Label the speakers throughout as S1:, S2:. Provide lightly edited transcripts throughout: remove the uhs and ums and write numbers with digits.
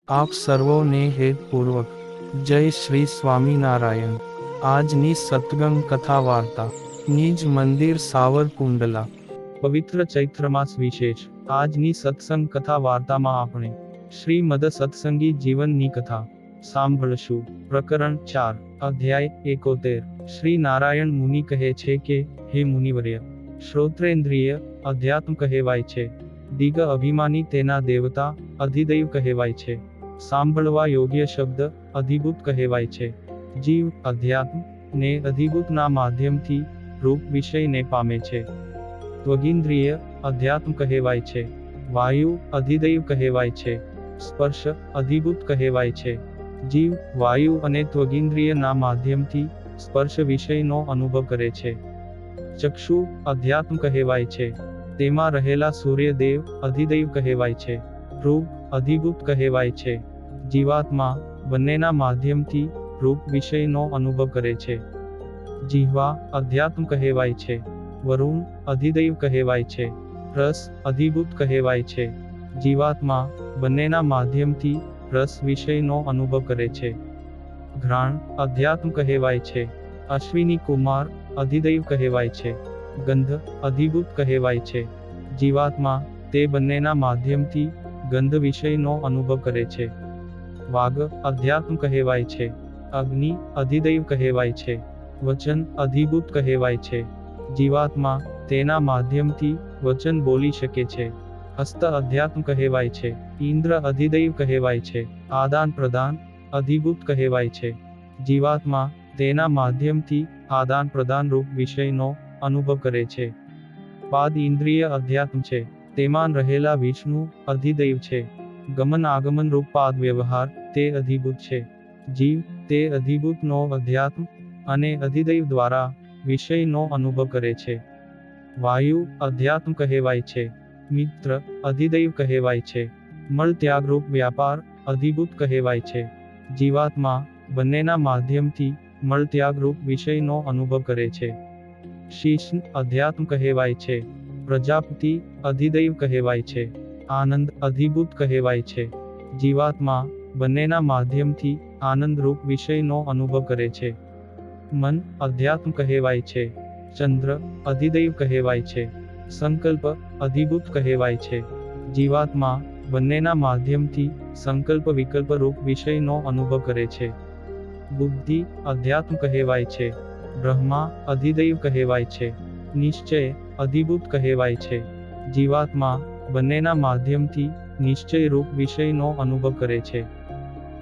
S1: આપ સર્વોને હેતપૂર્વક જય શ્રી સ્વામિનારાયણ। આજની સત્સંગ કથા વાર્તા નિજ મંદિર સાવરકુંડલા। પવિત્ર ચૈત્ર માસ વિશેષ। આજની સત્સંગ કથા વાર્તામાં આપણે શ્રીમદ સત્સંગી જીવનની કથા સાંભળશું। પ્રકરણ 4 અધ્યાય 71। શ્રી નારાયણ મુનિ કહે છે કે, હે મુનિવર્ય, શ્રોત્રેન્દ્રિય અધ્યાત્મ કહેવાય છે। દિગ અભિમાની તેના દેવતા અધિદૈવ કહેવાય છે। સાંભળવા યોગ્ય શબ્દ અધિભૂત કહેવાય છે। જીવ અધ્યાત્મ ને અધિભૂતના માધ્યમથી રૂપ વિષયને પામે છે। ત્વગિન્દ્રિય અધ્યાત્મ કહેવાય છે। વાયુ અધિદૈવ કહેવાય છે। સ્પર્શ અધિભૂત કહેવાય છે। જીવ વાયુ અને ત્વગિન્દ્રિયના માધ્યમથી સ્પર્શ વિષયનો અનુભવ કરે છે। ચક્ષુ અધ્યાત્મ કહેવાય છે। તેમાં રહેલા સૂર્યદેવ અધિદૈવ કહેવાય છે। રૂપ અધિભૂત કહેવાય છે। જીવાત્મા બંનેના માધ્યમથી રૂપ વિષયનો અનુભવ કરે છે। જીહ્વા અધ્યાત્મ કહેવાય છે। વરુણ અધિદૈવ કહેવાય છે। રસ અધિભૂત કહેવાય છે। જીવાત્મા બંનેના માધ્યમથી રસ વિષયનો અનુભવ કરે છે। ઘ્રાણ અધ્યાત્મ કહેવાય છે। અશ્વિની કુમાર અધિદૈવ કહેવાય છે। ગંધ અધિભૂત કહેવાય છે। જીવાત્મા તે બંનેના માધ્યમથી ગંધ વિષયનો અનુભવ કરે છે। વાગ અધ્યાત્મ કહેવાય છે। અગ્નિ અધિદૈવ કહેવાય છે। વચન અધિભૂત કહેવાય છે। જીવાત્મા તેના માધ્યમથી વચન બોલી શકે છે। હસ્ત અધ્યાત્મ કહેવાય છે। ઇન્દ્ર અધિદૈવ કહેવાય છે। આદાન પ્રદાન અધિભૂત કહેવાય છે। જીવાત્મા તેના માધ્યમથી આદાન પ્રદાન રૂપ વિષયનો અનુભવ કરે છે। પાદ ઇન્દ્રિય અધ્યાત્મ છે। તેમાં રહેલા વિષ્ણુ અધિદૈવ છે। ગમન આગમન રૂપ પાદ વ્યવહાર તે અધિભૂત છે। જીવ તે અધિભૂતનો અધ્યાત્મ અને અધિદૈવ દ્વારા વિષયનો અનુભવ કરે છે। વાયુ અધ્યાત્મ કહેવાય છે। મિત્ર અધિદૈવ કહેવાય છે। મળ ત્યાગરૂપ વ્યાપાર અધિભૂત કહેવાય છે। જીવાત્મા બંનેના માધ્યમથી મળ ત્યાગરૂપ વિષયનો અનુભવ કરે છે। શીશ અધ્યાત્મ કહેવાય છે। પ્રજાપતિ અધિદૈવ કહેવાય છે। આનંદ અધિભૂત કહેવાય છે। જીવાત્મા બંનેના માધ્યમથી આનંદરૂપ વિષયનો અનુભવ કરે છે। મન અધ્યાત્મ કહેવાય છે। ચંદ્ર અધિદૈવ કહેવાય છે। સંકલ્પ અધિભૂત કહેવાય છે। જીવાત્મા બંનેના માધ્યમથી સંકલ્પ વિકલ્પ રૂપ વિષયનો અનુભવ કરે છે। બુદ્ધિ અધ્યાત્મ કહેવાય છે। બ્રહ્મા અધિદૈવ કહેવાય છે। નિશ્ચય અધિભૂત કહેવાય છે। જીવાત્મા બંનેના માધ્યમથી નિશ્ચય રૂપ વિષયનો અનુભવ કરે છે।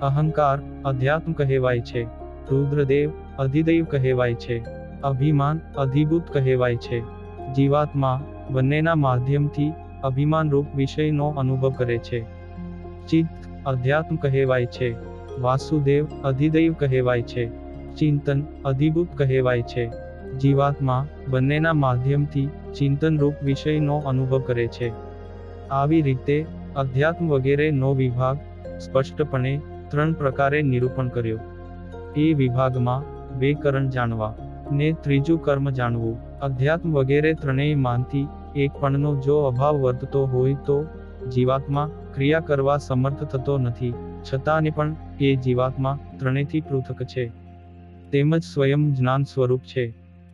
S1: અહંકાર અધ્યાત્મ કહેવાય છે। રુદ્રદેવ અધિદૈવ કહેવાય છે। અભિમાન અધિભૂત કહેવાય છે। જીવાત્મા બંનેના માધ્યમથી અભિમાન રૂપ વિષયનો અનુભવ કરે છે। ચિત્ત અધ્યાત્મ કહેવાય છે। વાસુદેવ અધિદૈવ કહેવાય છે। ચિંતન અધિભૂત કહેવાય છે। જીવાત્મા બંનેના માધ્યમથી ચિંતન રૂપ વિષયનો અનુભવ કરે છે। આવી રીતે અધ્યાત્મ વગેરેનો વિભાગ સ્પષ્ટપણે 3 પ્રકારે નિરૂપણ કર્યો। એ વિભાગમાં 2 કરણ જાણવા ને ત્રીજું કર્મ જાણવું। અધ્યાત્મ વગેરે ત્રણેય માનથી એકપણનો જો અભાવ વર્તતો હોય તો જીવાત્મા ક્રિયા કરવા સમર્થ થતો નથી, છતાંને પણ એ જીવાત્મા ત્રણેયથી પૃથક છે। તેમજ સ્વયં જ્ઞાન સ્વરૂપ છે,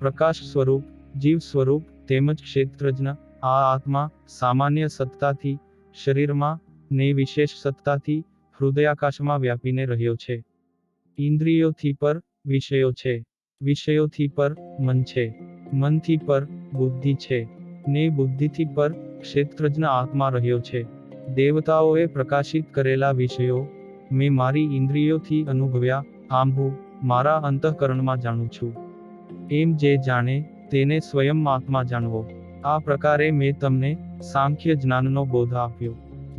S1: પ્રકાશ સ્વરૂપ, જીવ સ્વરૂપ તેમજ ક્ષેત્રજ્ઞ। આ આત્મા સામાન્ય સત્તાથી શરીરમાં ને વિશેષ સત્તાથી હૃદયાકાશમાં વ્યાપીને રહ્યો છે। ઇન્દ્રિયોથી પર વિષયો છે, વિષયોથી પર મન છે, મનથી પર બુદ્ધિ છે, ને બુદ્ધિથી પર ક્ષેત્રજ્ઞ આત્મા રહ્યો છે। દેવતાઓએ પ્રકાશિત કરેલા વિષયો મેં મારી ઇન્દ્રિયોથી અનુભવ્યા, આમ હું મારા અંતઃકરણમાં જાણું છું। એમ જે જાણે તેને સ્વયં આત્મા જાણવો। આ પ્રકારે મેં તમને સાંખ્ય જ્ઞાનનો બોધ આપ્યો,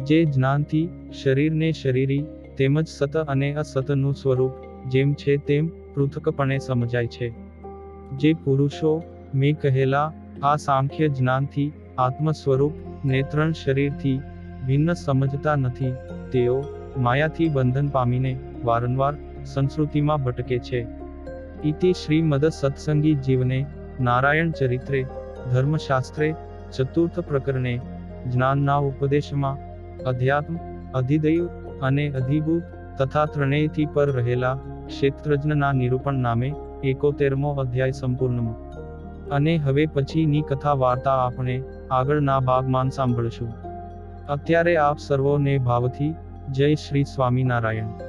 S1: જે જ્ઞાનથી શરીરને શરીરી તેમજ સત અને અસતનું સ્વરૂપ જેમ છે તેમ પૃથકપણે સમજાય છે। જે પુરુષો મેં કહેલા આ સાંખ્ય જ્ઞાનથી આત્મ સ્વરૂપ ને 3 શરીરથી ભિન્ન સમજતા નથી, તેઓ માયાથી બંધન પામીને વારંવાર સંસ્કૃતિમાં ભટકે છે। ઇતિ શ્રીમદ સત્સંગી જીવને નારાયણ ચરિત્રે ધર્મશાસ્ત્રે ચતુર્થ પ્રકરણે જ્ઞાનના ઉપદેશમાં અધ્યાત્મ અધિદૈવ અને અધિભૂત તથા ત્રણેયથી પર રહેલા ક્ષેત્રજ્ઞના નિરૂપણ નામે 71મો અધ્યાય સંપૂર્ણમાં. અને હવે પછીની કથા વાર્તા આપણે આગળના ભાગમાં સાંભળશું. અત્યારે આપ સર્વોને ભાવથી જય શ્રી સ્વામિનારાયણ.